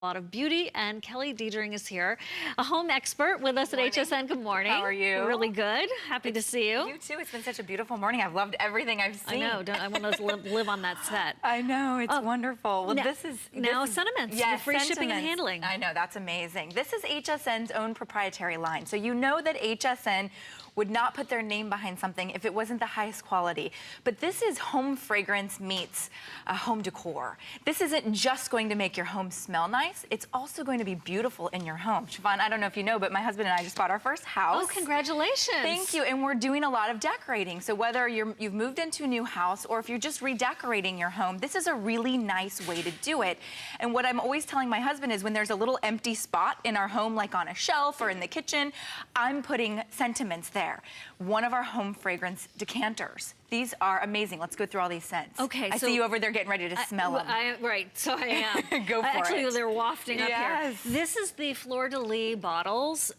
A lot of beauty, and Kelly Diedring is here, a home expert with us at HSN. Good morning. How are you? Really good. Happy to see you. You too. It's been such a beautiful morning. I've loved everything I've seen. I know. I want to live on that set. I know. It's wonderful. Well, this is Scentaments. Yes, free shipping and handling. I know. That's amazing. This is HSN's own proprietary line. So you know that HSN would not put their name behind something if it wasn't the highest quality. But this is home fragrance meets home decor. This isn't just going to make your home smell nice. It's also going to be beautiful in your home. Siobhan, I don't know if you know, but my husband and I just bought our first house. Oh, congratulations. Thank you. And we're doing a lot of decorating. So whether you've moved into a new house or if you're just redecorating your home, this is a really nice way to do it. And what I'm always telling my husband is when there's a little empty spot in our home, like on a shelf or in the kitchen, I'm putting Scentaments there. One of our home fragrance decanters. These are amazing. Let's go through all these scents. Okay, I see you over there getting ready to smell them. Right, so I am. Go for it. Actually, they're wafting up Yes. here. This is the fleur-de-lis bottles,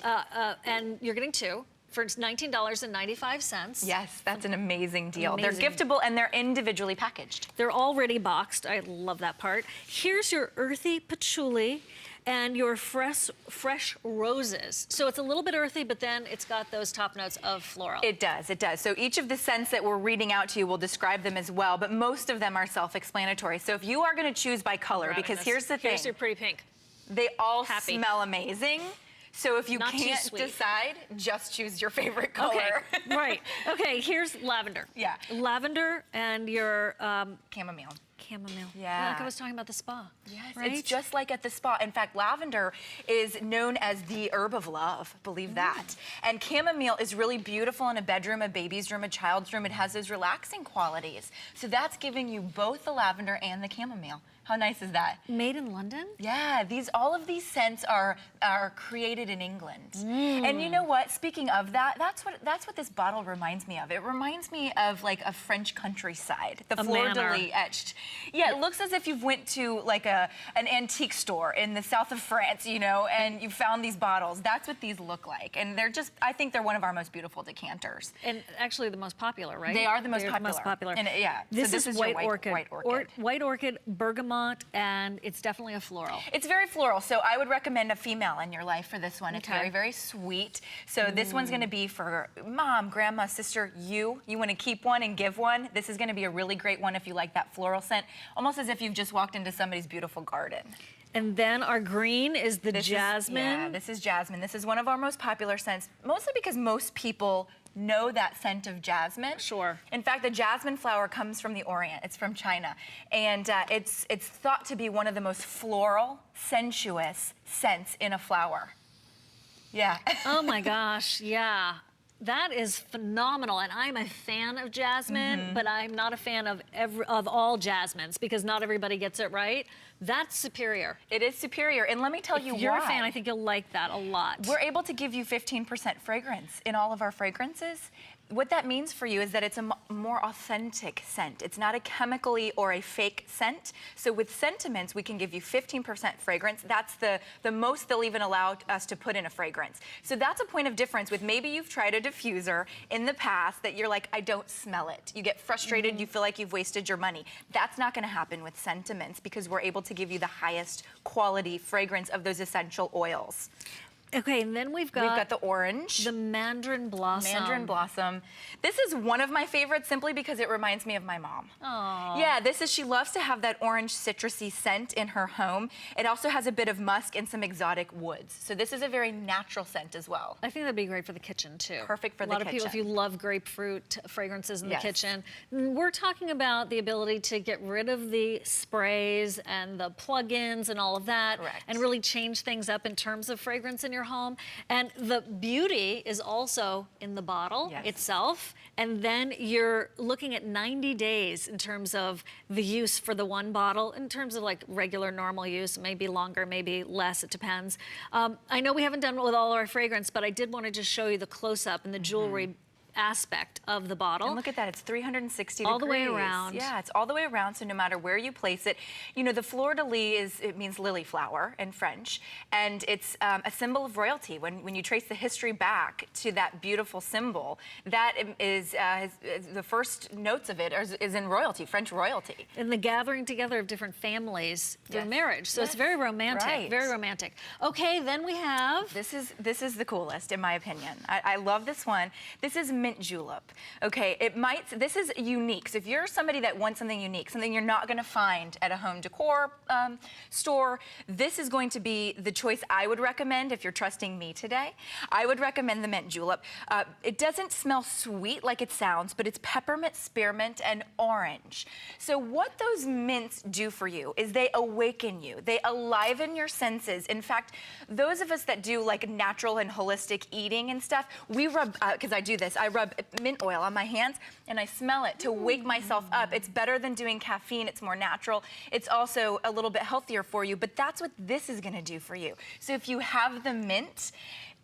and you're getting two for $19.95. Yes, that's an amazing deal. Amazing. They're giftable and they're individually packaged. They're already boxed. I love that part. Here's your earthy patchouli and your fresh roses. So it's a little bit earthy, but then it's got those top notes of floral. It does, it does. So each of the scents that we're reading out to you will describe them as well, but most of them are self-explanatory. So if you are gonna choose by color, because here's the thing. Here's your pretty pink. They all smell amazing. So if you Not can't decide, just choose your favorite color. Okay, right. Okay, here's lavender. Yeah. Lavender and your chamomile. Chamomile. Yeah. Like I was talking about the spa. Yes, right? It's just like at the spa. In fact, lavender is known as the herb of love, believe that. And chamomile is really beautiful in a bedroom, a baby's room, a child's room. It has those relaxing qualities. So that's giving you both the lavender and the chamomile. How nice is that? Made in London? Yeah, all of these scents are created in England. And you know what? Speaking of that, that's what this bottle reminds me of. It reminds me of like a French countryside. The fleur-de-lis etched. Yeah, it looks as if you've went to like an antique store in the south of France, you know, and you found these bottles. That's what these look like. And they're just, I think they're one of our most beautiful decanters. And actually the most popular, right? They are the most popular. And yeah. This is white orchid. White orchid. White orchid, bergamot, and it's definitely a floral. It's very floral, so I would recommend a female in your life for this one. It's very, very sweet. So this one's gonna be for mom, grandma, sister, you. You wanna keep one and give one. This is gonna be a really great one if you like that floral scent, almost as if you've just walked into somebody's beautiful garden. And then our green is the jasmine. This is jasmine. This is one of our most popular scents, mostly because most people know that scent of jasmine. Sure. In fact, the jasmine flower comes from the Orient. It's from China. And it's thought to be one of the most floral, sensuous scents in a flower. Yeah. Oh my gosh, yeah. That is phenomenal, and I'm a fan of jasmine, but I'm not a fan of all jasmines because not everybody gets it right. That's superior. It is superior, and let me tell you why. If you're a fan, I think you'll like that a lot. We're able to give you 15% fragrance in all of our fragrances. What that means for you is that it's a more authentic scent. It's not a chemically or a fake scent. So with Scentaments, we can give you 15% fragrance. That's the most they'll even allow us to put in a fragrance. So that's a point of difference with maybe you've tried a diffuser in the past that you're like, I don't smell it. You get frustrated, you feel like you've wasted your money. That's not gonna happen with Scentaments because we're able to give you the highest quality fragrance of those essential oils. Okay, and then we've got the orange. The mandarin blossom. Mandarin blossom. This is one of my favorites simply because it reminds me of my mom. Aww. Yeah, she loves to have that orange citrusy scent in her home. It also has a bit of musk and some exotic woods. So this is a very natural scent as well. I think that'd be great for the kitchen too. Perfect for the kitchen. A lot of people, if you love grapefruit fragrances in the kitchen. We're talking about the ability to get rid of the sprays and the plug-ins and all of that. Correct. And really change things up in terms of fragrance in your home. And the beauty is also in the bottle itself. And then you're looking at 90 days in terms of the use for the one bottle, in terms of like regular, normal use, maybe longer, maybe less, it depends. I know we haven't done it with all our fragrance, but I did want to just show you the close-up and the jewelry aspect of the bottle. And look at that, it's 360 all degrees. the way around. Yeah, it's all the way around, so no matter where you place it. You know, the fleur-de-lis, it means lily flower in French, and it's a symbol of royalty. When you trace the history back to that beautiful symbol, that is the first notes of it is in royalty, French royalty. And the gathering together of different families through marriage. So it's very romantic, very romantic. Okay, then we have... This is the coolest, in my opinion. I love this one. This is mint julep. Okay, this is unique. So if you're somebody that wants something unique, something you're not gonna find at a home decor store, this is going to be the choice I would recommend if you're trusting me today. I would recommend the mint julep. It doesn't smell sweet like it sounds, but it's peppermint, spearmint, and orange. So what those mints do for you is they awaken you. They aliven your senses. In fact, those of us that do like natural and holistic eating and stuff, we rub, because I do this, I rub mint oil on my hands and I smell it to wake myself up. It's better than doing caffeine. It's more natural. It's also a little bit healthier for you, but that's what this is gonna do for you. So if you have the mint,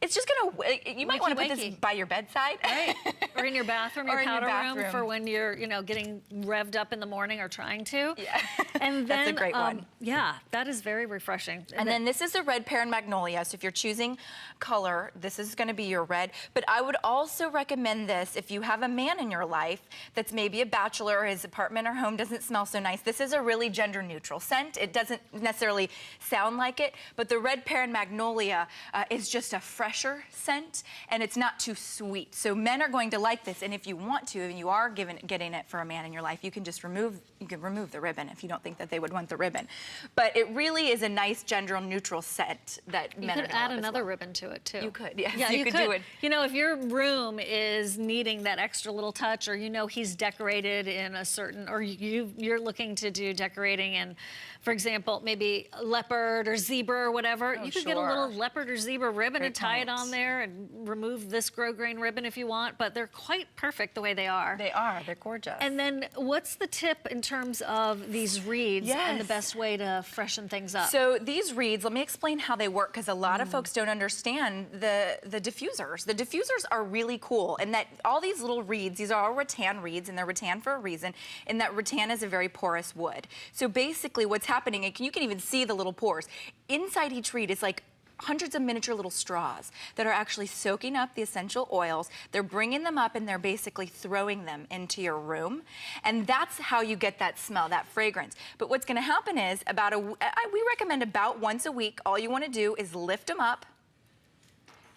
it's just gonna, you might want to put this by your bedside. Right, or in your bathroom, your powder room, for when you're, getting revved up in the morning or trying to. Yeah, and then, that's a great one. Yeah, that is very refreshing. And then this is a red pear and magnolia. So if you're choosing color, this is gonna be your red. But I would also recommend this if you have a man in your life that's maybe a bachelor, his apartment or home doesn't smell so nice. This is a really gender neutral scent. It doesn't necessarily sound like it, but the red pear and magnolia is just a fresher scent, and it's not too sweet. So men are going to like this, and if you want to, and you are getting it for a man in your life, you can just remove the ribbon if you don't think that they would want the ribbon. But it really is a nice gender neutral scent that men are You could add another ribbon to it too. You could, yes. Yeah, you could do it. If your room is needing that extra little touch, or he's decorated in a certain, or you're looking to do decorating in, for example, maybe leopard or zebra or whatever, you could get a little leopard or zebra ribbon and tie it on there and remove this grosgrain ribbon if you want, but they're quite perfect the way they are. They are, they're gorgeous. And then what's the tip in terms of these reeds and the best way to freshen things up? So these reeds, let me explain how they work, because a lot of folks don't understand the diffusers. The diffusers are really cool, and that all these little reeds, these are all rattan reeds, and they're rattan for a reason, and that rattan is a very porous wood. So basically what's happening, and you can even see the little pores, inside each reed is like hundreds of miniature little straws that are actually soaking up the essential oils. They're bringing them up and they're basically throwing them into your room. And that's how you get that smell, that fragrance. But what's gonna happen is we recommend about once a week, all you wanna do is lift them up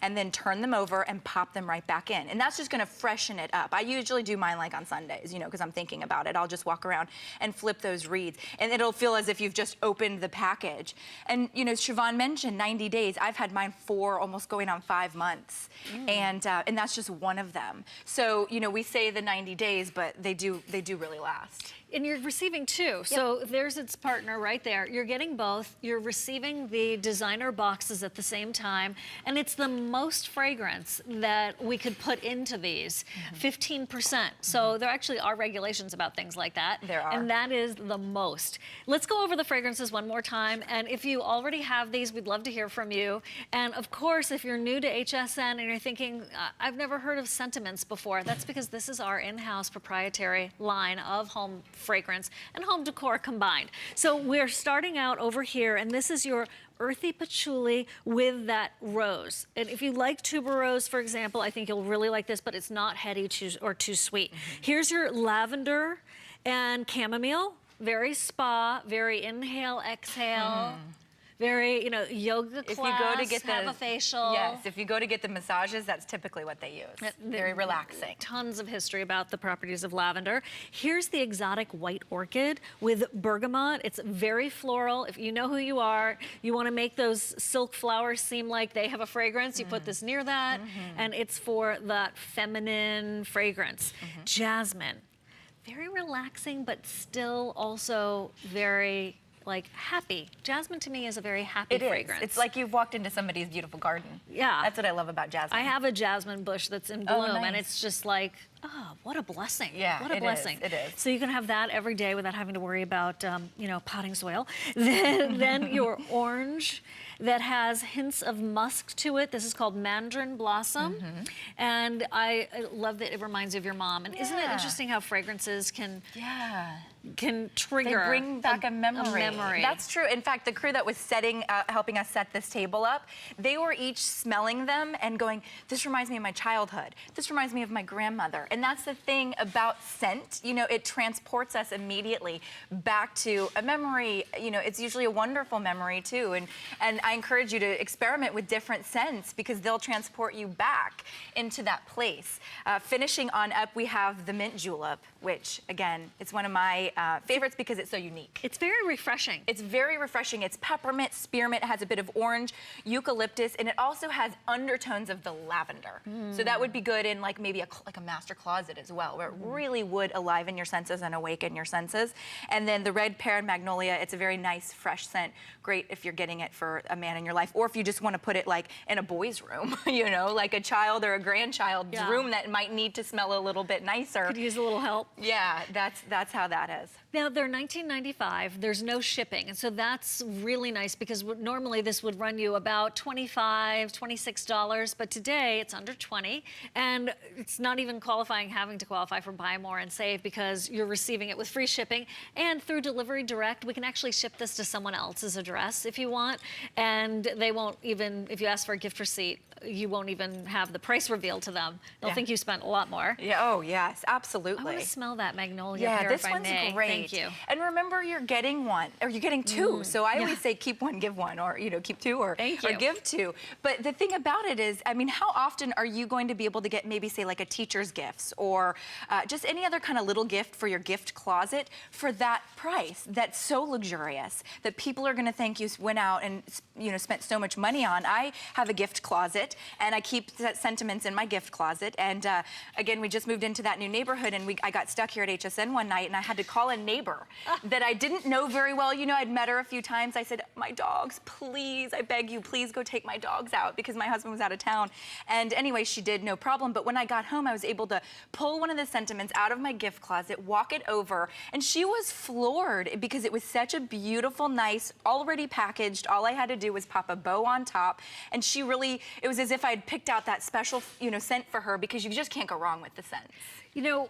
and then turn them over and pop them right back in. And that's just gonna freshen it up. I usually do mine like on Sundays, because I'm thinking about it. I'll just walk around and flip those reeds, and it'll feel as if you've just opened the package. And Siobhan mentioned 90 days. I've had mine for almost going on 5 months. And that's just one of them. So, we say the 90 days, but they do really last. And you're receiving two. So there's its partner right there. You're getting both. You're receiving the designer boxes at the same time. And it's the most fragrance that we could put into these, 15%. So there actually are regulations about things like that. There are. And that is the most. Let's go over the fragrances one more time. And if you already have these, we'd love to hear from you. And of course, if you're new to HSN and you're thinking, I've never heard of Scentaments before, that's because this is our in-house proprietary line of home fragrance and home decor combined. So we're starting out over here, and this is your earthy patchouli with that rose. And if you like tuberose, for example, I think you'll really like this, but it's not heady or too sweet. Here's your lavender and chamomile, very spa, very inhale, exhale. Very, yoga class, if you go to get have a facial. Yes, if you go to get the massages, that's typically what they use. Very relaxing. Tons of history about the properties of lavender. Here's the exotic white orchid with bergamot. It's very floral. If you know who you are, you want to make those silk flowers seem like they have a fragrance, you put this near that, and it's for that feminine fragrance. Jasmine, very relaxing, but still also very happy. Jasmine to me is a very happy fragrance. It's like you've walked into somebody's beautiful garden. Yeah. That's what I love about jasmine. I have a jasmine bush that's in bloom, nice. And it's just like, oh, what a blessing. Yeah, what a blessing. It is. So you can have that every day without having to worry about, potting soil. Then your orange that has hints of musk to it. This is called Mandarin Blossom. And I love that it reminds you of your mom. And isn't it interesting how fragrances can trigger. They bring back a memory. That's true. In fact, the crew that was helping us set this table up, they were each smelling them and going, this reminds me of my childhood. This reminds me of my grandmother. And that's the thing about scent. You know, it transports us immediately back to a memory. You know, it's usually a wonderful memory too. And I encourage you to experiment with different scents because they'll transport you back into that place. Finishing on up, we have the mint julep, which again, it's one of my favorites because it's so unique. It's very refreshing. It's very refreshing. It's peppermint, spearmint, has a bit of orange, eucalyptus, and it also has undertones of the lavender. So that would be good in like maybe a master closet as well, where it really would aliven your senses and awaken your senses. And then the red pear and magnolia, it's a very nice, fresh scent. Great if you're getting it for a man in your life, or if you just want to put it like in a boy's room, you know, like a child or a grandchild's room that might need to smell a little bit nicer. Could use a little help. Yeah, that's how that is. Now, they're $19.95. There's no shipping. And so that's really nice because normally this would run you about $25, $26. But today it's under $20. And it's not even having to qualify for buy more and save because you're receiving it with free shipping. And through Delivery Direct, we can actually ship this to someone else's address if you want. And they won't even, if you ask for a gift receipt, you won't even have the price revealed to them. They'll think you spent a lot more. Yeah. Oh, yes, absolutely. I want to smell that magnolia pear, this one's great. Thank you. And remember, you're getting one, or you're getting two. So I always say keep one, give one, or, you know, keep two, or give two. But the thing about it is, I mean, how often are you going to be able to get maybe, say, like a teacher's gifts, or just any other kind of little gift for your gift closet for that price that's so luxurious that people are going to think you went out and, you know, spent so much money on? I have a gift closet, and I keep Scentaments in my gift closet. And again, we just moved into that new neighborhood, and I got stuck here at HSN one night, and I had to call a neighbor that I didn't know very well. You know, I'd met her a few times. I said, my dogs, please, I beg you, please go take my dogs out, because my husband was out of town. And anyway, she did, no problem. But when I got home, I was able to pull one of the Scentaments out of my gift closet, walk it over, and she was floored because it was such a beautiful, nice, already packaged. All I had to do was pop a bow on top, and she really, it was as if I had picked out that special, you know, scent for her, because you just can't go wrong with the scents. You know,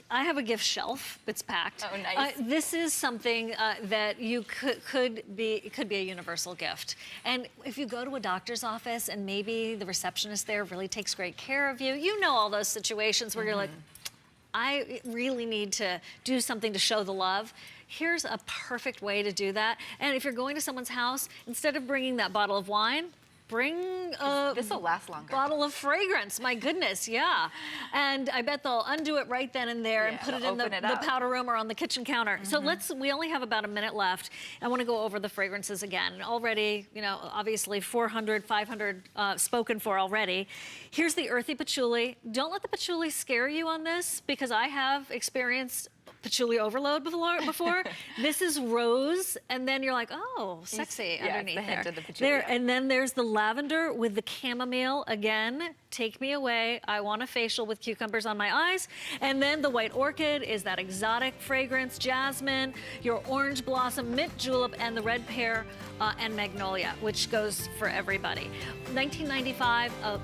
I have a gift shelf that's packed. Oh, nice. This is something that you could be a universal gift. And if you go to a doctor's office and maybe the receptionist there really takes great care of you, you know all those situations where you're like, I really need to do something to show the love. Here's a perfect way to do that. And if you're going to someone's house, instead of bringing that bottle of wine, bring a this'll last longer. Bottle of fragrance. My goodness, yeah. And I bet they'll undo it right then and there and put it in the powder room or on the kitchen counter. So we only have about a minute left. I want to go over the fragrances again. Already, you know, obviously 400, 500 spoken for already. Here's the earthy patchouli. Don't let the patchouli scare you on this, because I have experienced patchouli overload before. This is rose, and then you're like, oh, sexy underneath there. And then there's the lavender with the chamomile. Again, take me away. I want a facial with cucumbers on my eyes. And then the white orchid is that exotic fragrance, jasmine, your orange blossom, mint julep, and the red pear and magnolia, which goes for everybody. $19.95, a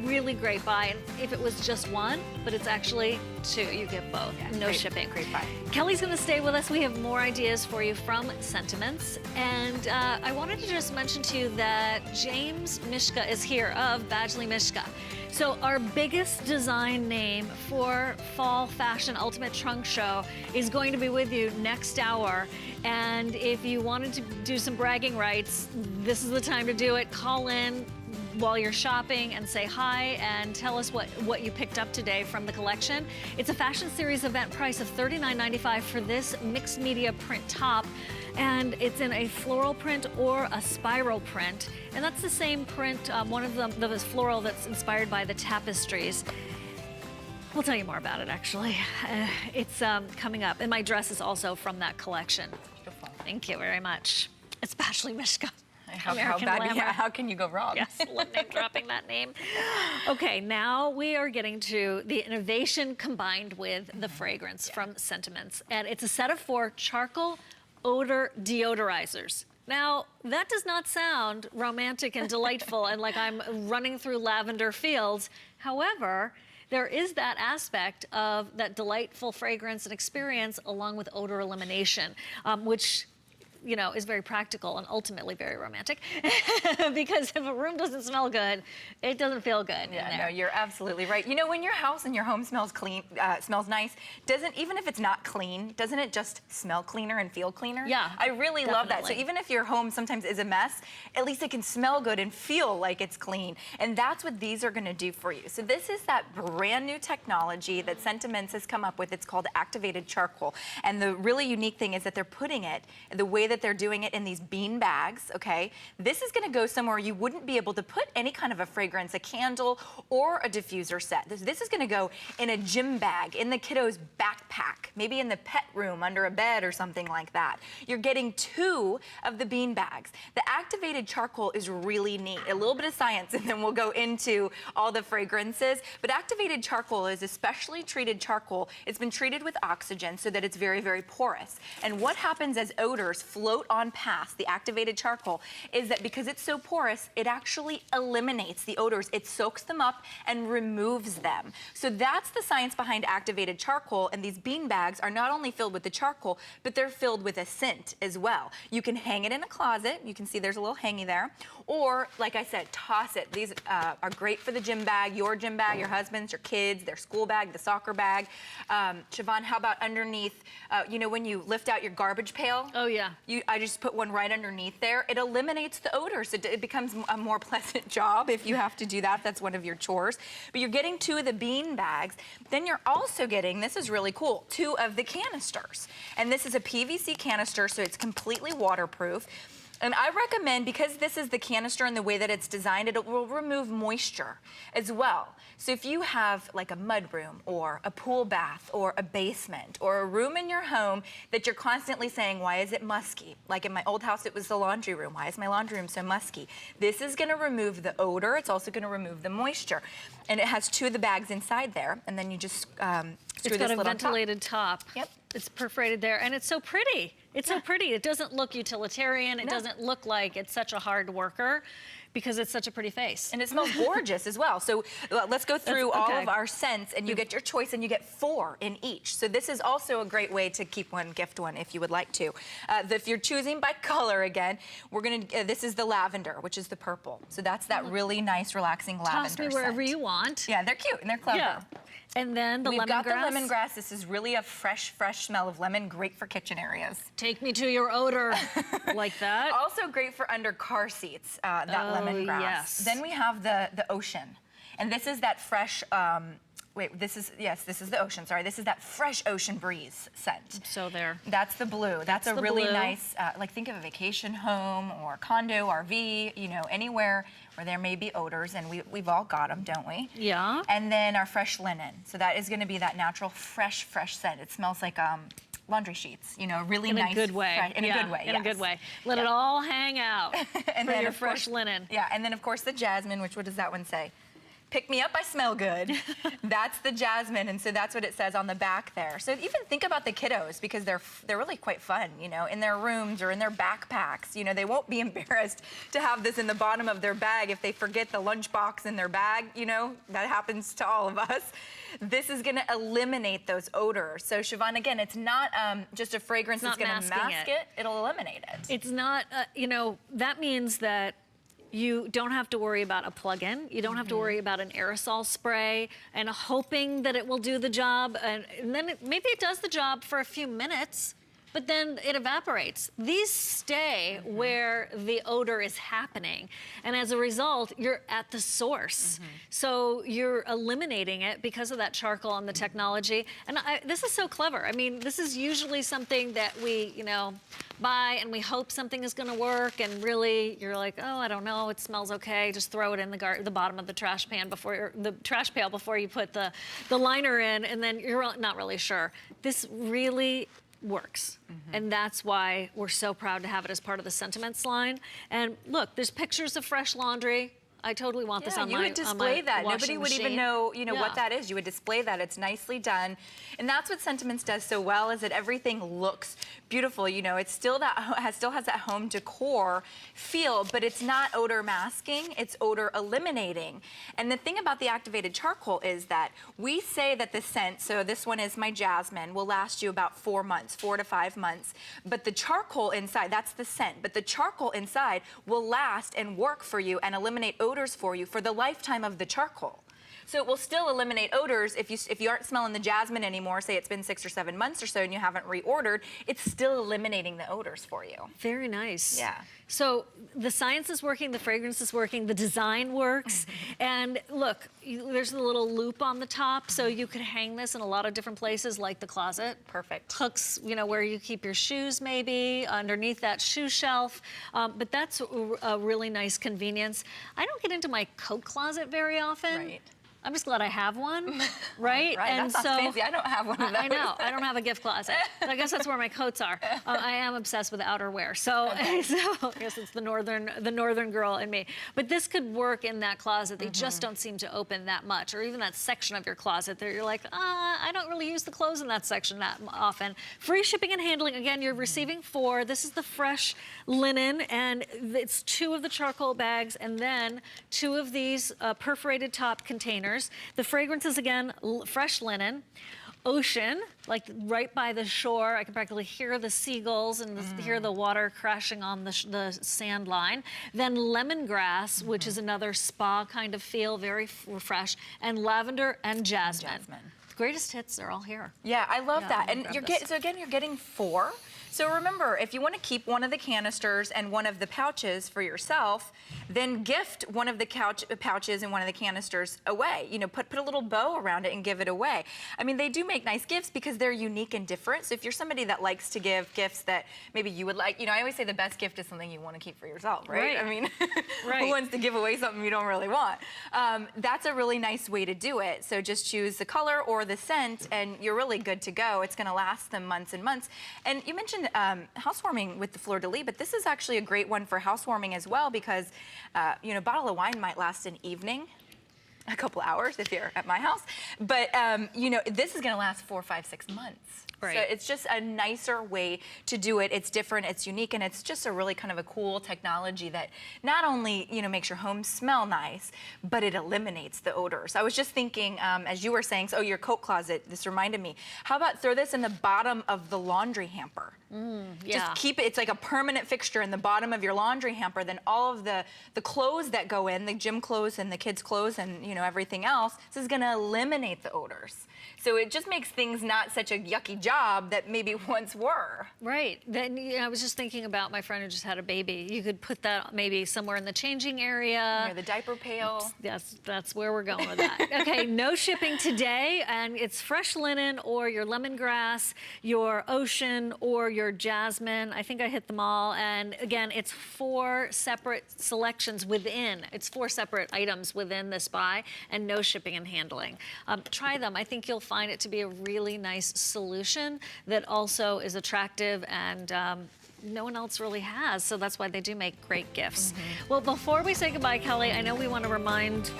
really great buy. And if it was just one, but it's actually two, you get both. No shipping. Great buy. Kelly's going to stay with us. We have more ideas for you from Scentaments. And I wanted to just mention to you that James Mishka is here of Badgley Mishka. So our biggest design name for Fall Fashion Ultimate Trunk Show is going to be with you next hour. And if you wanted to do some bragging rights, this is the time to do it. Call in while you're shopping and say hi and tell us what you picked up today from the collection. It's a Fashion Series event price of $39.95 for this mixed media print top. And it's in a floral print or a spiral print. And that's the same print, one of them that is floral, that's inspired by the tapestries. We'll tell you more about it, actually. It's coming up. And my dress is also from that collection. Beautiful. Thank you very much. It's Badgley Mishka. How can you go wrong? Yes, love name dropping that name. Okay, now we are getting to the innovation combined with the fragrance from Scentaments. And it's a set of 4 charcoal odor deodorizers. Now, that does not sound romantic and delightful and like I'm running through lavender fields. However, there is that aspect of that delightful fragrance and experience along with odor elimination, which is very practical and ultimately very romantic because if a room doesn't smell good, it doesn't feel good. Yeah, no, you're absolutely right. When your house and your home smells clean, smells nice, even if it's not clean, doesn't it just smell cleaner and feel cleaner? Yeah, I really love that. So even if your home sometimes is a mess, at least it can smell good and feel like it's clean. And that's what these are gonna do for you. So this is that brand new technology that Scentaments has come up with. It's called activated charcoal. And the really unique thing is that they're putting it the way that they're doing it in these bean bags, okay? This is gonna go somewhere you wouldn't be able to put any kind of a fragrance, a candle, or a diffuser set. This is gonna go in a gym bag, in the kiddo's backpack, maybe in the pet room under a bed or something like that. You're getting 2 of the bean bags. The activated charcoal is really neat. A little bit of science and then we'll go into all the fragrances. But activated charcoal is especially treated charcoal. It's been treated with oxygen so that it's very, very porous. And what happens as odors float on past the activated charcoal is that because it's so porous, it actually eliminates the odors. It soaks them up and removes them. So that's the science behind activated charcoal, and these bean bags are not only filled with the charcoal, but they're filled with a scent as well. You can hang it in a closet. You can see there's a little hangy there. Or, like I said, toss it. These are great for the gym bag, your husband's, your kids, their school bag, the soccer bag. Siobhan, how about underneath, when you lift out your garbage pail? Oh, yeah. I just put one right underneath there. It eliminates the odors. It becomes a more pleasant job if you have to do that. That's one of your chores. But you're getting 2 of the bean bags. Then you're also getting, this is really cool, 2 of the canisters. And this is a PVC canister, so it's completely waterproof. And I recommend, because this is the canister and the way that it's designed, it will remove moisture as well. So if you have like a mud room or a pool bath or a basement or a room in your home that you're constantly saying, why is it musky? Like in my old house, it was the laundry room. Why is my laundry room so musky? This is gonna remove the odor. It's also gonna remove the moisture. And it has 2 of the bags inside there. And then you just screw this little top. It's got a ventilated top. Yep. It's perforated there, and it's so pretty. It's so pretty. It doesn't look utilitarian. It doesn't look like it's such a hard worker because it's such a pretty face. And it smells gorgeous as well. So let's go through all of our scents, and you get your choice, and you get 4 in each. So this is also a great way to keep one, gift one, if you would like to. If you're choosing by color again, we're gonna, this is the lavender, which is the purple. So that's that really nice, relaxing lavender Toss me wherever you want. Yeah, they're cute and they're clever. Yeah. And then the lemongrass. We've got the lemongrass. This is really a fresh smell of lemon, great for kitchen areas. Take me to your odor, like that. Also great for under car seats, that lemongrass. Yes. Then we have the ocean. And this is that fresh, this is the ocean, sorry. This is that fresh ocean breeze scent. So there. That's the blue. That's a really blue. nice, like think of a vacation home or condo, RV, anywhere where there may be odors, and we've all got them, don't we? Yeah. And then our fresh linen. So that is gonna be that natural, fresh scent. It smells like laundry sheets, really nice. In a good way. In a good way, In a good way. Let it all hang out and for then your fresh linen. Yeah, and then of course the jasmine, which, what does that one say? Pick me up, I smell good. That's the jasmine, and so that's what it says on the back there. So even think about the kiddos, because they're really quite fun, in their rooms or in their backpacks. They won't be embarrassed to have this in the bottom of their bag if they forget the lunchbox in their bag, that happens to all of us. This is gonna eliminate those odors. So Siobhan, again, it's not just a fragrance that's gonna mask it, it'll eliminate it. It's not, that means that you don't have to worry about a plug-in. You don't have to worry about an aerosol spray and hoping that it will do the job. And then maybe it does the job for a few minutes, but then it evaporates. These stay where the odor is happening. And as a result, you're at the source. So you're eliminating it because of that charcoal and the technology. And this is so clever. I mean, this is usually something that we, buy and we hope something is gonna work, and really you're like, oh, I don't know, it smells okay. Just throw it in the bottom of the trash pail before you put the liner in, and then you're not really sure. This really works. And that's why we're so proud to have it as part of the Scentaments line. And look, there's pictures of fresh laundry. I totally want this on you my would display that. Nobody washing would even machine. know, Yeah. what that is. You would display that. It's nicely done. And that's what Scentaments does so well, is that everything looks beautiful. It still still has that home decor feel, but it's not odor masking, it's odor eliminating. And the thing about the activated charcoal is that we say that the scent, so this one is my jasmine, will last you about 4 months, 4 to 5 months. But the charcoal inside, that's the scent, but the charcoal inside will last and work for you and eliminate odors for you for the lifetime of the charcoal. So it will still eliminate odors if you aren't smelling the jasmine anymore, say it's been 6 or 7 months or so and you haven't reordered, it's still eliminating the odors for you. Very nice. Yeah. So the science is working, the fragrance is working, the design works. And look, there's a little loop on the top, so you could hang this in a lot of different places, like the closet. Perfect. Hooks, where you keep your shoes maybe, underneath that shoe shelf. But that's a really nice convenience. I don't get into my coat closet very often. Right. I'm just glad I have one, right? Right, And that sounds fancy. I don't have one of those. I know, I don't have a gift closet. But I guess that's where my coats are. I am obsessed with outerwear, so I guess it's the northern girl in me. But this could work in that closet. They just don't seem to open that much, or even that section of your closet that you're like, I don't really use the clothes in that section that often. Free shipping and handling. Again, you're receiving 4. This is the fresh linen, and it's 2 of the charcoal bags, and then 2 of these perforated top containers. The fragrances, again, fresh linen, ocean, like right by the shore. I can practically hear the seagulls and hear the water crashing on the sand line. Then lemongrass, which is another spa kind of feel, very fresh, and lavender and jasmine. The greatest hits are all here. Yeah, I love that. And grab you're getting 4. So remember, if you want to keep one of the canisters and one of the pouches for yourself, then gift one of the pouches and one of the canisters away. Put a little bow around it and give it away. I mean, they do make nice gifts because they're unique and different. So if you're somebody that likes to give gifts that maybe you would like, I always say the best gift is something you want to keep for yourself, right? I mean, who wants to give away something you don't really want? That's a really nice way to do it. So just choose the color or the scent and you're really good to go. It's going to last them months and months. And you mentioned housewarming with the fleur-de-lis, but this is actually a great one for housewarming as well because, a bottle of wine might last an evening, a couple hours if you're at my house, but, this is going to last 4, 5, 6 months. Right. So it's just a nicer way to do it. It's different, it's unique, and it's just a really kind of a cool technology that not only, makes your home smell nice, but it eliminates the odors. I was just thinking, as you were saying, your coat closet, this reminded me, how about throw this in the bottom of the laundry hamper? Just keep it, it's like a permanent fixture in the bottom of your laundry hamper, then all of the clothes that go in, the gym clothes and the kids' clothes and, everything else, this is gonna eliminate the odors. So it just makes things not such a yucky job that maybe once were. Right. Then I was just thinking about my friend who just had a baby. You could put that maybe somewhere in the changing area. Near the diaper pail. That's where we're going with that. Okay, no shipping today, and it's fresh linen or your lemongrass, your ocean, or your jasmine. I think I hit them all. And again, it's 4 separate selections within. It's 4 separate items within this buy, and no shipping and handling. Try them. I think you'll find it to be a really nice solution that also is attractive and no one else really has, so that's why they do make great gifts. Well, before we say goodbye, Kelly, I know we want to remind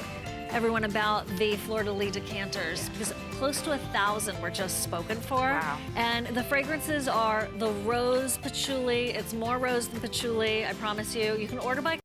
everyone about the fleur-de-lis decanters because close to 1,000 were just spoken for. Wow. And the fragrances are the rose patchouli. It's more rose than patchouli, I promise you. You can order by